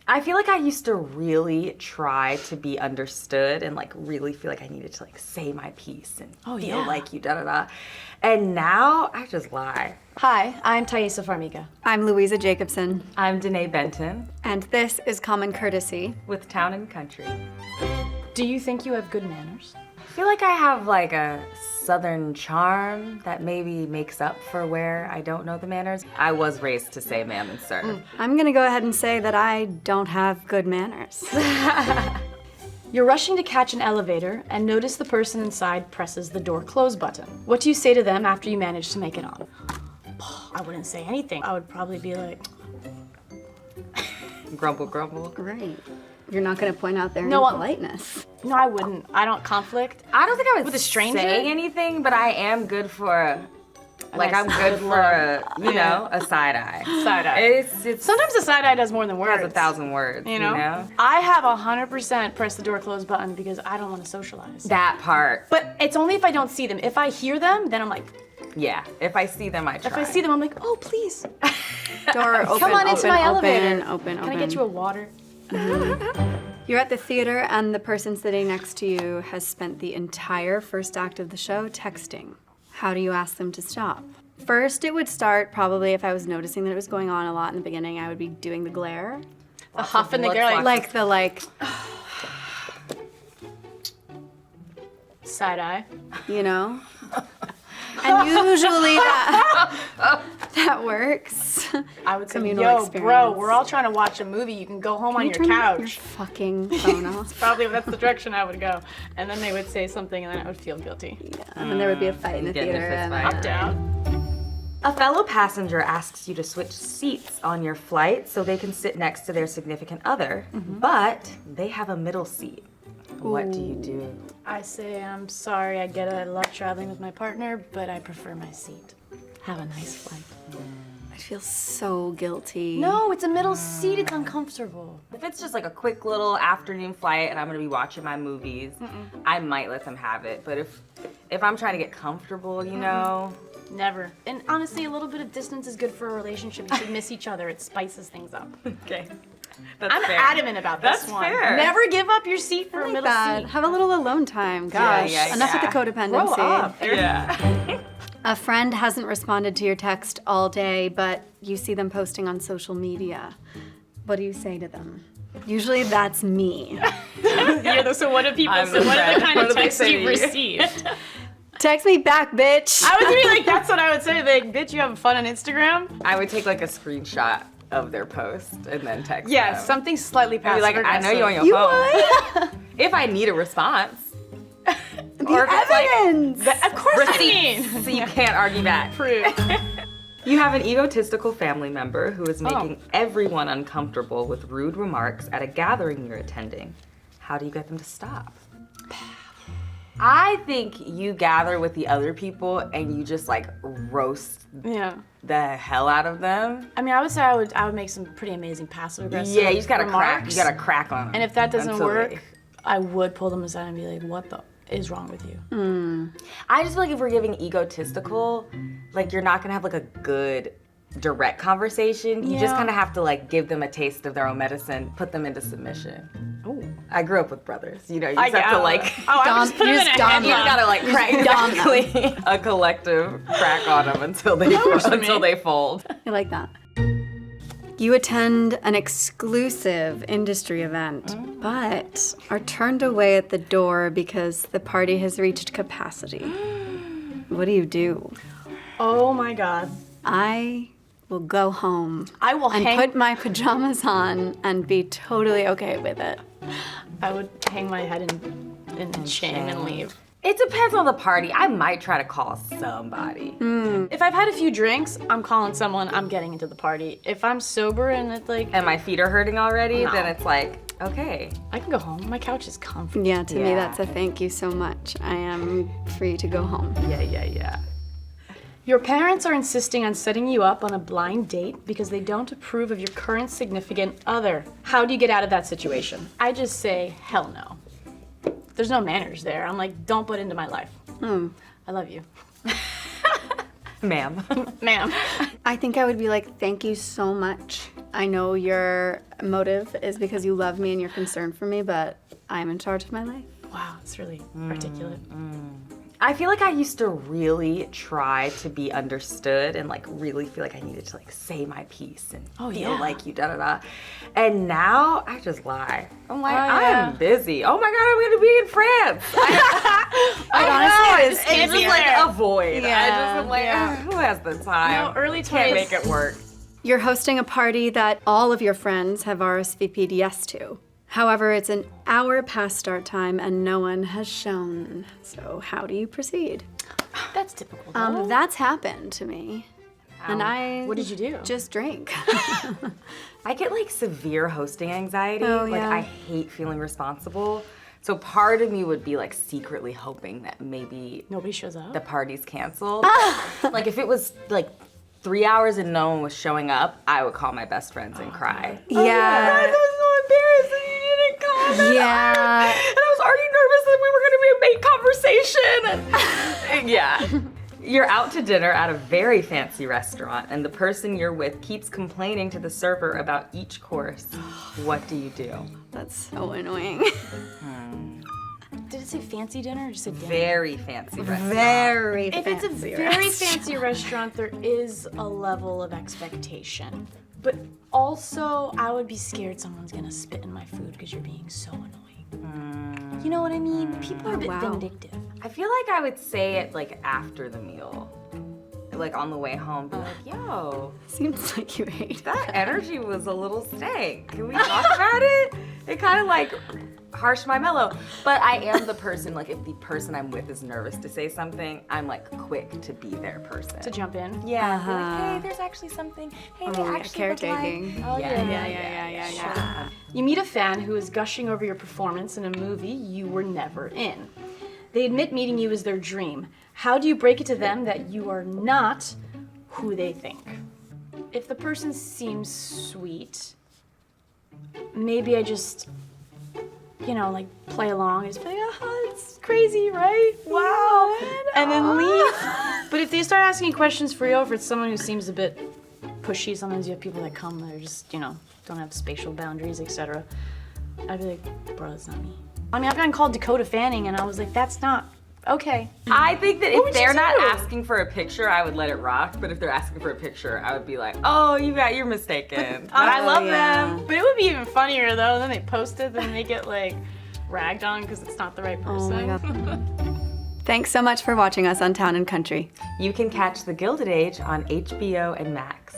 I feel like I used to really try to be understood and like really feel like I needed to like say my piece and feel like you da-da-da. And now I just lie. Hi, I'm Taissa Farmiga. I'm Louisa Jacobson. I'm Denée Benton. And this is Common Courtesy. With Town and Country. Do you think you have good manners? I feel like I have like a southern charm that maybe makes up for where I don't know the manners. I was raised to say ma'am and sir. I'm gonna go ahead and say that I don't have good manners. You're rushing to catch an elevator and notice the person inside presses the door close button. What do you say to them after you manage to make it on? I wouldn't say anything. I would probably be like... Grumble, grumble. Right. You're not gonna point out their politeness. No, I wouldn't. I don't conflict. I don't think I would With a stranger? say anything, but I am good for like nice I'm good for a side eye. Side eye. It's Sometimes the side eye does more than words. has 1,000 words. You know? I have 100% press the door close button because I don't want to socialize. That part. But it's only if I don't see them. If I hear them, then I'm like... Yeah, if I see them, I try. If I see them, I'm like, oh, please. Door open, Come on into my elevator. Open. Can I get you a water? You're at the theater and the person sitting next to you has spent the entire first act of the show texting. How do you ask them to stop? First, it would start probably if I was noticing that it was going on a lot in the beginning, I would be doing the glare. The huff and the glare. Like the Side eye. you know? And usually that works. I would say, Communal yo, experience. bro, we're all trying to watch a movie. You can go home on your Turn your couch. fucking phone off. Probably that's the direction I would go. And then they would say something and then I would feel guilty. Yeah, and then there would be a fight in the Get in a theater. fist And fight. I'm down. A fellow passenger asks you to switch seats on your flight so they can sit next to their significant other, but they have a middle seat. What do you do? I say, I'm sorry, I get it. I love traveling with my partner, but I prefer my seat. Have a nice flight. I feel so guilty. No, it's a middle seat. It's uncomfortable. If it's just like a quick little afternoon flight and I'm gonna be watching my movies, I might let them have it. But if I'm trying to get comfortable, you know. Never. And honestly, a little bit of distance is good for a relationship. You should miss each other. It spices things up. Okay. That's I'm fair. adamant about this That's one. fair. Never give up your seat for a Like middle that. seat. Have a little alone time. Gosh, enough with the codependency. Grow up. Yeah. A friend hasn't responded to your text all day, but you see them posting on social media. What do you say to them? Usually that's me. So what do people I'm say? the What are friend. the kind What of do they texts say to you've you? received? Text me back, bitch. I would be like, that's what I would say. Like, bitch, you having fun on Instagram? I would take like a screenshot of their post and then text Yes, them. something slightly I'd passive be like, I know you're on your You phone. If I need a response. Or if it's like, Evidence. Of course I receipts, mean. so you can't argue back. Proof. You have an egotistical family member who is making everyone uncomfortable with rude remarks at a gathering you're attending. How do you get them to stop? I think you gather with the other people and you just like roast Yeah. the hell out of them. I mean, I would say I would make some pretty amazing passive aggressive Yeah, you just gotta crack. remarks. You gotta crack on them. And if that doesn't until work, they- I would pull them aside and be like, what the is wrong with you? I just feel like if we're giving egotistical, like you're not gonna have like a good direct conversation. You just Yeah. kind of have to like give them a taste of their own medicine, put them into submission. Oh. I grew up with brothers, you know, you just have to like, I would just put them in a dom you headlock. gotta like crack exactly a collective crack on them until they fold. I like that. You attend an exclusive industry event, but are turned away at the door because the party has reached capacity. What do you do? Oh my God. I will go home I will and hang. put my pajamas on and be totally okay with it. I would hang my head in shame and leave. It depends on the party. I might try to call somebody. If I've had a few drinks, I'm calling someone. I'm getting into the party. If I'm sober and it's like, And my feet are hurting already, No. then it's like, okay. I can go home. My couch is comfy. Yeah, to me Yeah. that's a thank you so much. I am free to go home. Yeah. Your parents are insisting on setting you up on a blind date because they don't approve of your current significant other. How do you get out of that situation? I just say, hell no. There's no manners there. I'm like, don't butt into my life. I love you. Ma'am. Ma'am. I think I would be like, thank you so much. I know your motive is because you love me and you're concerned for me, but I'm in charge of my life. Wow, it's really articulate. I feel like I used to really try to be understood and like really feel like I needed to like say my piece and feel like you da-da-da. And now I just lie. I'm like, I am busy. Oh my God, I'm gonna be in France. Honestly, it's just like a void. I just am like, who has the time? No, early 20s. Can't make it work. You're hosting a party that all of your friends have RSVP'd yes to. However, it's an hour past start time and no one has shown. So how do you proceed? That's typical, though. That's happened to me. And What did you do? just drink. I get like severe hosting anxiety. Like yeah. I hate feeling responsible. So part of me would be like secretly hoping that maybe Nobody shows up? the party's canceled. Like if it was like 3 hours and no one was showing up, I would call my best friends and cry. Yeah. I was so embarrassed that you didn't come. Yeah. And I was already nervous that we were gonna be a main conversation. And yeah. You're out to dinner at a very fancy restaurant and the person you're with keeps complaining to the server about each course. What do you do? That's so annoying. Did it say fancy dinner or just a dinner? Very fancy restaurant. Very If it's a very fancy restaurant, there is a level of expectation. But also, I would be scared someone's gonna spit in my food because you're being so annoying. You know what I mean? People are a bit vindictive. I feel like I would say it like after the meal. Like on the way home, be like, yo, Seems like you hate that energy was a little stank. Can we talk about it? It kind of like harshed my mellow. But I am the person, like if the person I'm with is nervous to say something, I'm like quick to be their person. To jump in. Yeah, be like, hey, there's actually something. Hey, they actually caretaking. look like... Yeah. You meet a fan who is gushing over your performance in a movie you were never in. They admit meeting you is their dream. How do you break it to them that you are not who they think? If the person seems sweet, maybe I just, like play along and just be like, oh, it's crazy, right? Wow. And then leave. But if they start asking questions for real, if it's someone who seems a bit pushy, sometimes you have people that come that are just, don't have spatial boundaries, etc. I'd be like, bro, that's not me. I mean, I've gotten called Dakota Fanning, and I was like, that's not okay. I think that if they're not do? asking for a picture, I would let it rock. But if they're asking for a picture, I would be like, oh, you're mistaken. But I love them. But it would be even funnier though. Then they post it, then they get like ragged on because it's not the right person. Oh my God. Thanks so much for watching us on Town and Country. You can catch The Gilded Age on HBO and Max.